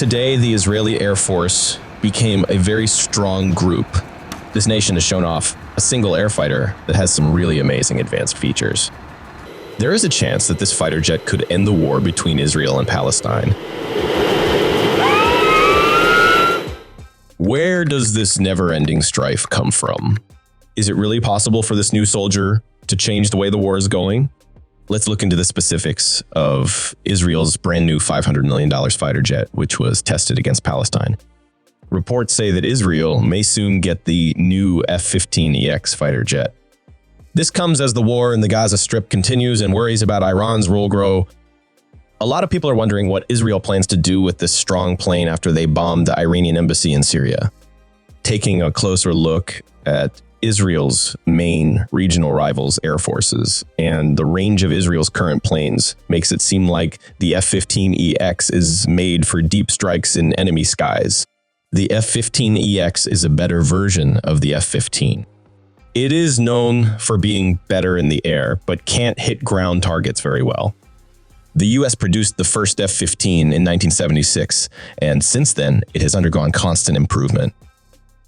Today, the Israeli Air Force became a very strong group. This nation has shown off a single air fighter that has some really amazing advanced features. There is a chance that this fighter jet could end the war between Israel and Palestine. Where does this never-ending strife come from? Is it really possible for this new soldier to change the way the war is going? Let's look into the specifics of Israel's brand new $500 million fighter jet, which was tested against Palestine. Reports say that Israel may soon get the new F-15EX fighter jet. This comes as the war in the Gaza Strip continues and worries about Iran's role grow. A lot of people are wondering what Israel plans to do with this strong plane after they bombed the Iranian embassy in Syria. Taking a closer look at Israel's main regional rivals' air forces and the range of Israel's current planes makes it seem like the F-15EX is made for deep strikes in enemy skies. The F-15EX is a better version of the F-15. It is known for being better in the air, but can't hit ground targets very well. The US produced the first F-15 in 1976, and since then, it has undergone constant improvement.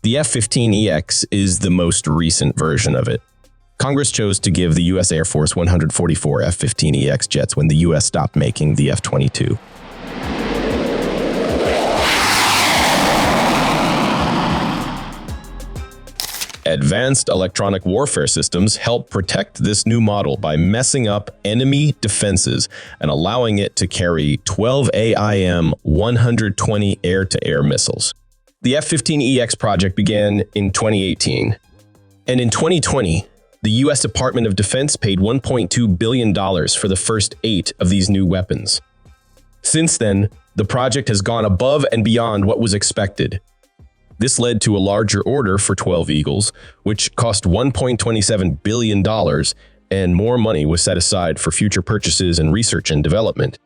The F-15EX is the most recent version of it. Congress chose to give the US Air Force 144 F-15EX jets when the US stopped making the F-22. Advanced electronic warfare systems help protect this new model by messing up enemy defenses and allowing it to carry 12 AIM 120 air-to-air missiles. The F-15EX project began in 2018, and in 2020, the U.S. Department of Defense paid $1.2 billion for the first 8 of these new weapons. Since then, the project has gone above and beyond what was expected. This led to a larger order for 12 Eagles, which cost $1.27 billion, and more money was set aside for future purchases and research and development.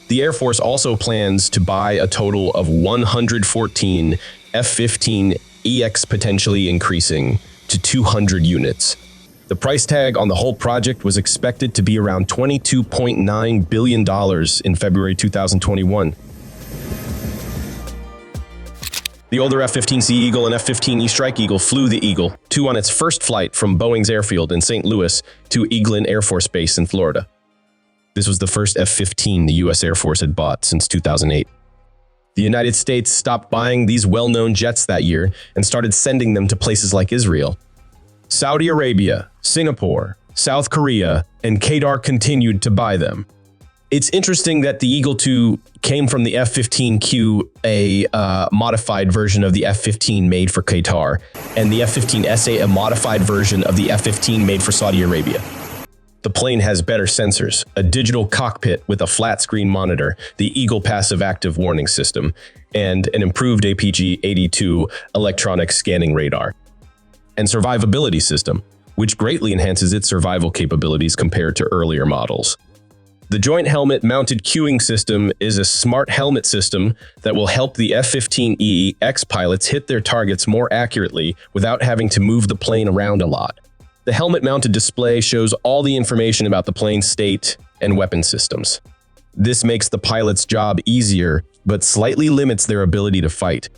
The Air Force also plans to buy a total of 114 F-15EX, potentially increasing to 200 units. The price tag on the whole project was expected to be around $22.9 billion in February 2021. The older F-15C Eagle and F-15E Strike Eagle flew the Eagle, 2 on its first flight from Boeing's airfield in St. Louis to Eglin Air Force Base in Florida. This was the first F-15 the U.S. Air Force had bought since 2008. The United States stopped buying these well-known jets that year and started sending them to places like Israel. Saudi Arabia, Singapore, South Korea, and Qatar continued to buy them. It's interesting that the Eagle II came from the F-15Q, a modified version of the F-15 made for Qatar, and the F-15SA, a modified version of the F-15 made for Saudi Arabia. The plane has better sensors, a digital cockpit with a flat-screen monitor, the Eagle Passive Active Warning System, and an improved APG-82 electronic scanning radar, and survivability system, which greatly enhances its survival capabilities compared to earlier models. The Joint Helmet Mounted Cueing System is a smart helmet system that will help the F-15EX pilots hit their targets more accurately without having to move the plane around a lot. The helmet-mounted display shows all the information about the plane's state and weapon systems. This makes the pilot's job easier, but slightly limits their ability to fight.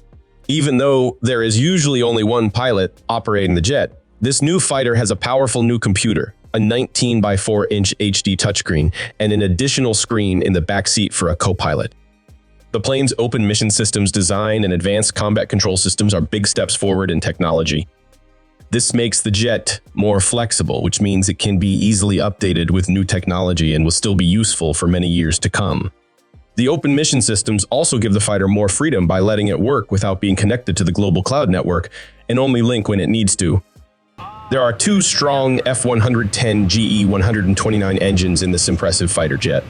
Even though there is usually only one pilot operating the jet, this new fighter has a powerful new computer, a 19 by 4 inch HD touchscreen, and an additional screen in the back seat for a co-pilot. The plane's open mission systems design and advanced combat control systems are big steps forward in technology. This makes the jet more flexible, which means it can be easily updated with new technology and will still be useful for many years to come. The open mission systems also give the fighter more freedom by letting it work without being connected to the global cloud network and only link when it needs to. There are 2 strong F-110 GE-129 engines in this impressive fighter jet.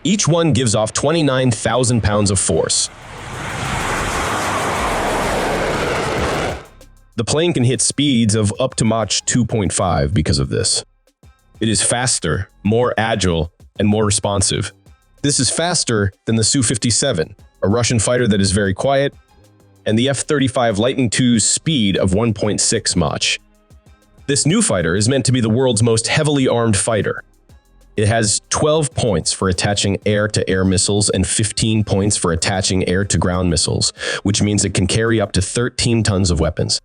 Each one gives off 29,000 pounds of force. The plane can hit speeds of up to Mach 2.5 because of this. It is faster, more agile, and more responsive. This is faster than the Su-57, a Russian fighter that is very quiet, and the F-35 Lightning II's speed of 1.6 Mach. This new fighter is meant to be the world's most heavily armed fighter. It has 12 points for attaching air-to-air missiles and 15 points for attaching air-to-ground missiles, which means it can carry up to 13 tons of weapons.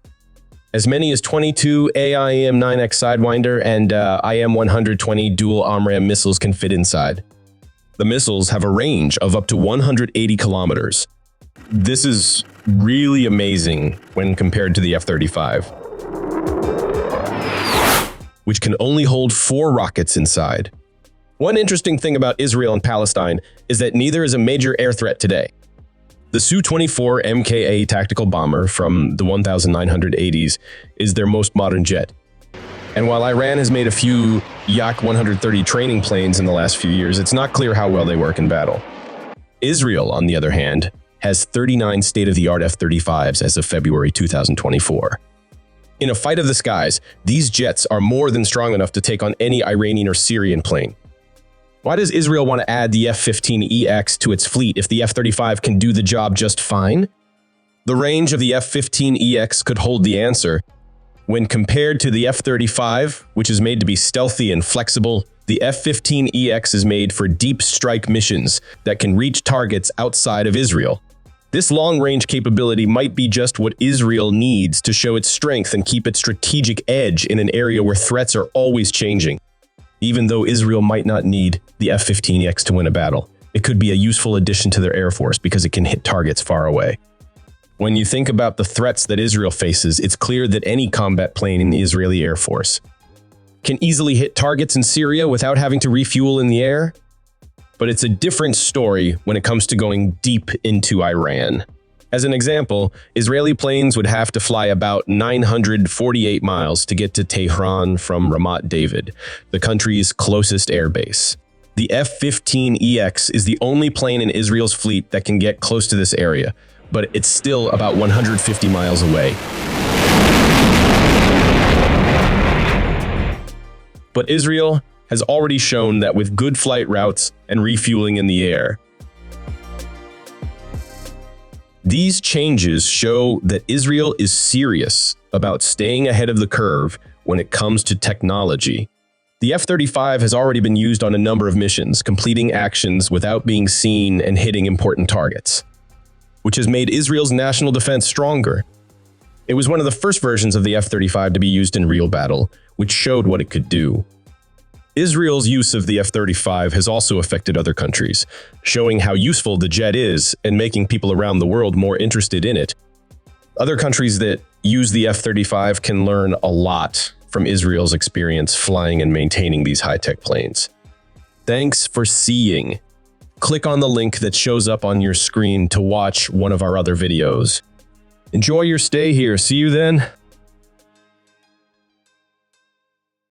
As many as 22 AIM-9X Sidewinder and IM-120 dual AMRAAM missiles can fit inside. The missiles have a range of up to 180 kilometers. This is really amazing when compared to the F-35, which can only hold 4 rockets inside. One interesting thing about Israel and Palestine is that neither is a major air threat today. The Su-24 MKA tactical bomber from the 1980s is their most modern jet. And while Iran has made a few Yak-130 training planes in the last few years, it's not clear how well they work in battle. Israel, on the other hand, has 39 state-of-the-art F-35s as of February 2024. In a fight of the skies, these jets are more than strong enough to take on any Iranian or Syrian plane. Why does Israel want to add the F-15EX to its fleet if the F-35 can do the job just fine? The range of the F-15EX could hold the answer. When compared to the F-35, which is made to be stealthy and flexible, the F-15EX is made for deep strike missions that can reach targets outside of Israel. This long-range capability might be just what Israel needs to show its strength and keep its strategic edge in an area where threats are always changing. Even though Israel might not need the F-15EX to win a battle, it could be a useful addition to their air force because it can hit targets far away. When you think about the threats that Israel faces, it's clear that any combat plane in the Israeli Air Force can easily hit targets in Syria without having to refuel in the air. But it's a different story when it comes to going deep into Iran. As an example, Israeli planes would have to fly about 948 miles to get to Tehran from Ramat David, the country's closest airbase. The F-15EX is the only plane in Israel's fleet that can get close to this area, but it's still about 150 miles away. But Israel has already shown that with good flight routes and refueling in the air, these changes show that Israel is serious about staying ahead of the curve when it comes to technology. The F-35 has already been used on a number of missions, completing actions without being seen and hitting important targets, which has made Israel's national defense stronger. It was one of the first versions of the F-35 to be used in real battle, which showed what it could do. Israel's use of the F-35 has also affected other countries, showing how useful the jet is and making people around the world more interested in it. Other countries that use the F-35 can learn a lot from Israel's experience flying and maintaining these high-tech planes. Thanks for seeing. Click on the link that shows up on your screen to watch one of our other videos. Enjoy your stay here. See you then.